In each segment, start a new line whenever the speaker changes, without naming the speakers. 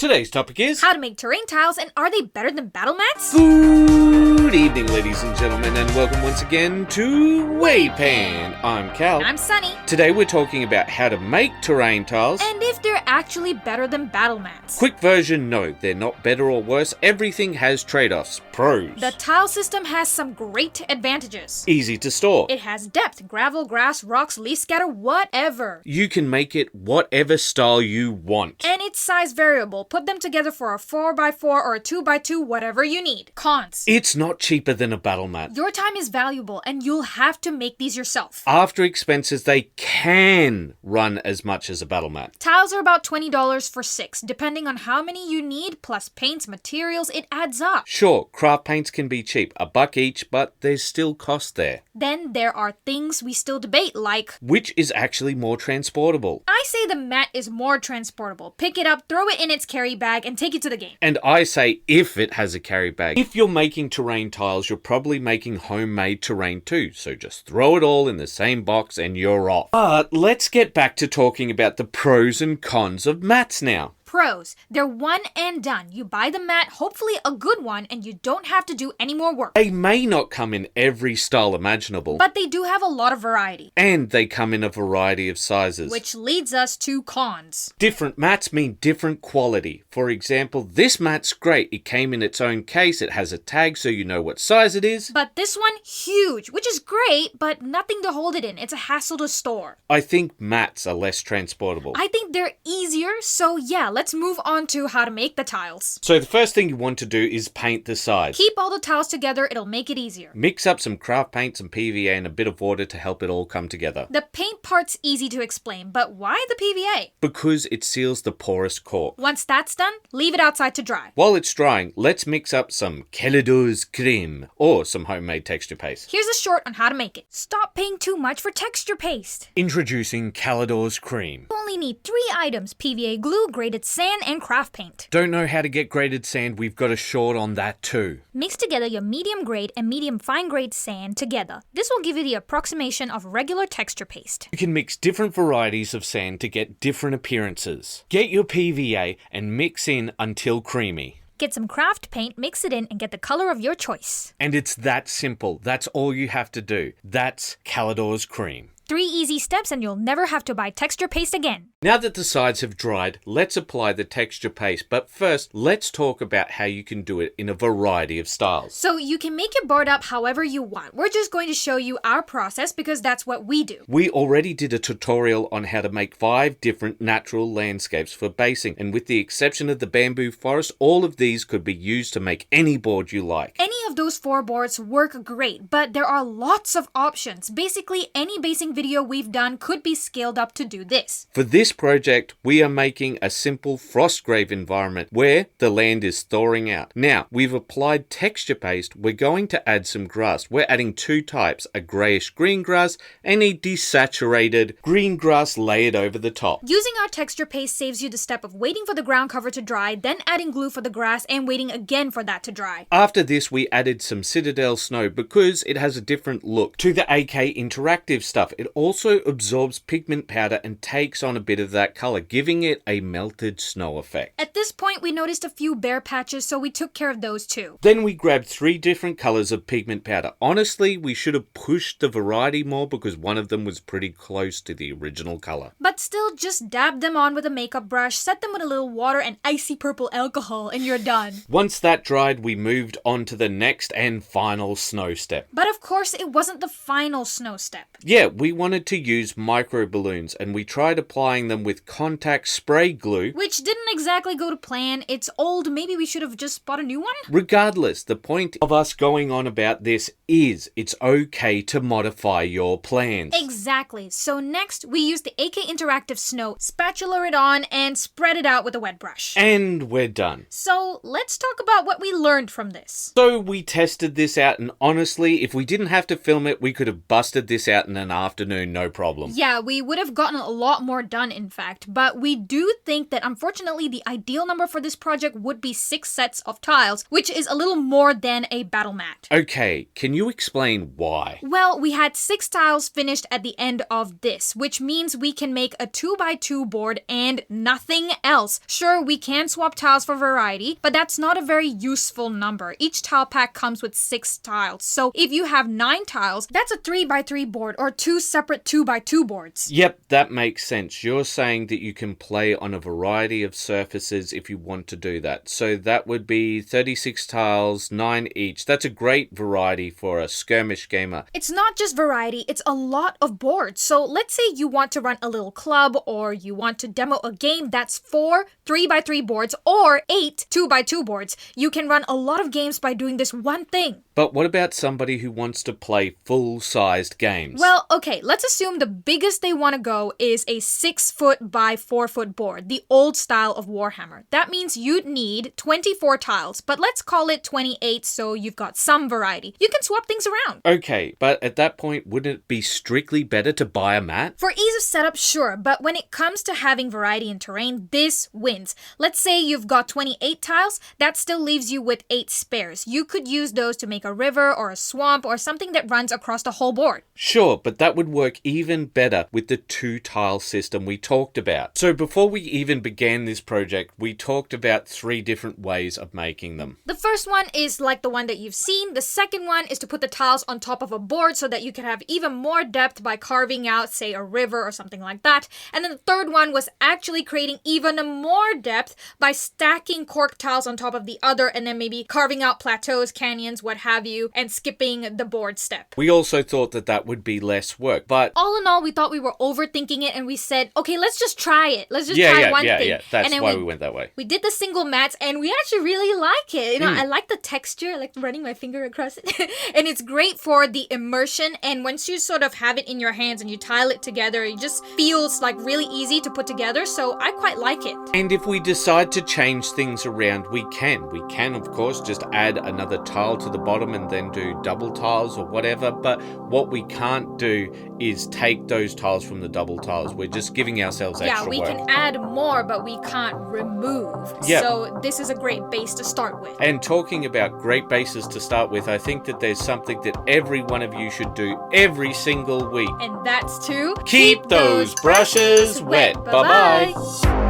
Today's topic is
how to make terrain tiles, and are they better than battle mats?
Good evening, ladies and gentlemen, and welcome once again to Waypan. I'm Cal.
And I'm Sunny.
Today we're talking about how to make terrain tiles.
And if they're actually better than battle mats.
Quick version, no, they're not better or worse. Everything has trade-offs. Pros.
The tile system has some great advantages.
Easy to store.
It has depth, gravel, grass, rocks, leaf scatter, whatever.
You can make it whatever style you want.
And it's size variable. Put them together for a 4x4 or a 2x2, whatever you need. Cons.
It's not cheaper than a battle mat.
Your time is valuable and you'll have to make these yourself.
After expenses, they can run as much as a battle mat.
Tiles are about $20 for 6. Depending on how many you need, plus paints, materials, it adds up.
Sure, craft paints can be cheap, $1 each, but there's still cost there.
Then there are things we still debate, like
which is actually more transportable?
I say the mat is more transportable. Pick it up, throw it in its carry bag, and take it to the game.
And I say if it has a carry bag. If you're making terrain tiles, you're probably making homemade terrain too, so just throw it all in the same box and you're off. But let's get back to talking about the pros and cons of mats now.
Pros. They're one and done. You buy the mat, hopefully a good one, and you don't have to do any more work.
They may not come in every style imaginable,
but they do have a lot of variety.
And they come in a variety of sizes.
Which leads us to cons.
Different mats mean different quality. For example, this mat's great. It came in its own case. It has a tag so you know what size it is.
But this one, huge, which is great, but nothing to hold it in. It's a hassle to store.
I think mats are less transportable.
I think they're easier, so yeah, let's move on to how to make the tiles.
So the first thing you want to do is paint the sides.
Keep all the tiles together, it'll make it easier.
Mix up some craft paint, some PVA, and a bit of water to help it all come together.
The paint part's easy to explain, but why the PVA?
Because it seals the porous cork.
Once that's done, leave it outside to dry.
While it's drying, let's mix up some Calidor's cream or some homemade texture paste.
Here's a short on how to make it. Stop paying too much for texture paste.
Introducing Calidor's cream.
You only need 3 items: PVA glue, grated sand, and craft paint.
Don't know how to get grated sand? We've got a short on that too.
Mix together your medium grade and medium fine grade sand together. This will give you the approximation of regular texture paste.
You can mix different varieties of sand to get different appearances. Get your PVA and mix in until creamy.
Get some craft paint, mix it in, and get the color of your choice.
And it's that simple. That's all you have to do. That's Calidor's cream.
3 easy steps and you'll never have to buy texture paste again.
Now that the sides have dried, let's apply the texture paste. But first, let's talk about how you can do it in a variety of styles.
So you can make your board up however you want. We're just going to show you our process because that's what we do.
We already did a tutorial on how to make 5 different natural landscapes for basing. And with the exception of the bamboo forest, all of these could be used to make any board you like.
Any of those 4 boards work great, but there are lots of options. Basically, any basing video we've done could be scaled up to do this.
For this project, we are making a simple frost grave environment where the land is thawing out. Now, we've applied texture paste. We're going to add some grass. We're adding 2 types, a greyish green grass and a desaturated green grass layered over the top.
Using our texture paste saves you the step of waiting for the ground cover to dry, then adding glue for the grass and waiting again for that to dry.
After this, we added some Citadel snow because it has a different look to the AK interactive stuff. It also absorbs pigment powder and takes on a bit of that color, giving it a melted snow effect.
At this point, we noticed a few bare patches, so we took care of those too.
Then we grabbed 3 different colors of pigment powder. Honestly, we should have pushed the variety more because one of them was pretty close to the original color.
But still, just dab them on with a makeup brush, set them with a little water and icy purple alcohol, and you're done.
Once that dried, we moved on to the next and final snow step.
But of course, it wasn't the final snow step.
Yeah, we wanted to use micro balloons and we tried applying them with contact spray glue,
which didn't exactly go to plan. It's old, maybe we should have just bought a new one?
Regardless, the point of us going on about this is it's okay to modify your plans.
Exactly. So next, we used the AK Interactive Snow, spatula it on, and spread it out with a wet brush.
And we're done.
So let's talk about what we learned from this.
So we tested this out, and honestly, if we didn't have to film it, we could have busted this out in an afternoon afternoon, no problem.
Yeah, we would have gotten a lot more done, in fact. But we do think that, unfortunately, the ideal number for this project would be 6 sets of tiles, which is a little more than a battle mat.
Okay, can you explain why?
Well, we had 6 tiles finished at the end of this, which means we can make a 2x2 board and nothing else. Sure, we can swap tiles for variety, but that's not a very useful number. Each tile pack comes with 6 tiles. So if you have 9 tiles, that's a 3x3 board or 2 separate 2x2 boards.
Yep, that makes sense. You're saying that you can play on a variety of surfaces if you want to do that. So that would be 36 tiles, 9 each. That's a great variety for a skirmish gamer.
It's not just variety, it's a lot of boards. So let's say you want to run a little club or you want to demo a game that's 4 3x3 boards or 8 2x2 boards. You can run a lot of games by doing this one thing.
But what about somebody who wants to play full-sized games?
Well, okay, let's assume the biggest they want to go is a 6-foot by 4-foot board, the old style of Warhammer. That means you'd need 24 tiles, but let's call it 28 so you've got some variety. You can swap things around.
Okay, but at that point, wouldn't it be strictly better to buy a mat?
For ease of setup, sure, but when it comes to having variety in terrain, this wins. Let's say you've got 28 tiles, that still leaves you with 8 spares. You could use those to make a river or a swamp or something that runs across the whole board.
Sure, but that would work even better with the 2-tile system we talked about. So before we even began this project, we talked about 3 different ways of making them.
The first one is like the one that you've seen. The second one is to put the tiles on top of a board so that you can have even more depth by carving out, say, a river or something like that. And then the third one was actually creating even more depth by stacking cork tiles on top of the other and then maybe carving out plateaus, canyons, what have you, and skipping the board step.
We also thought that that would be less work, but
all in all, we thought we were overthinking it and we said, okay, let's just try it. Let's just try one thing.
Yeah, that's
and then
why we went that way.
We did the single mats and we actually really like it. You know, I like the texture. I like running my finger across it. And it's great for the immersion. And once you sort of have it in your hands and you tile it together, it just feels like really easy to put together. So I quite like it.
And if we decide to change things around, we can. We can, of course, just add another tile to the bottom and then do double tiles or whatever. But what we can't do is take those tiles from the double tiles. We're just giving ourselves extra work.
Yeah, we can add more, but we can't remove.
Yep.
So this is a great base to start with.
And talking about great bases to start with, I think that there's something that every one of you should do every single week.
And that's to
keep those brushes wet. Bye-bye.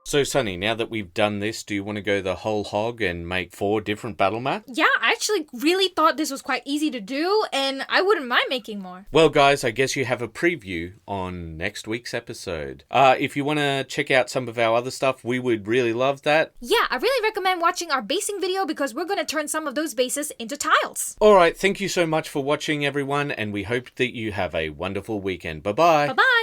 So, Sunny, now that we've done this, do you want to go the whole hog and make 4 different battle mats?
Yeah, I actually really thought this was quite easy to do, and I wouldn't mind making more.
Well, guys, I guess you have a preview on next week's episode. If you want to check out some of our other stuff, we would really love that.
Yeah, I really recommend watching our basing video because we're going to turn some of those bases into tiles.
All right, thank you so much for watching, everyone, and we hope that you have a wonderful weekend. Bye-bye.
Bye-bye.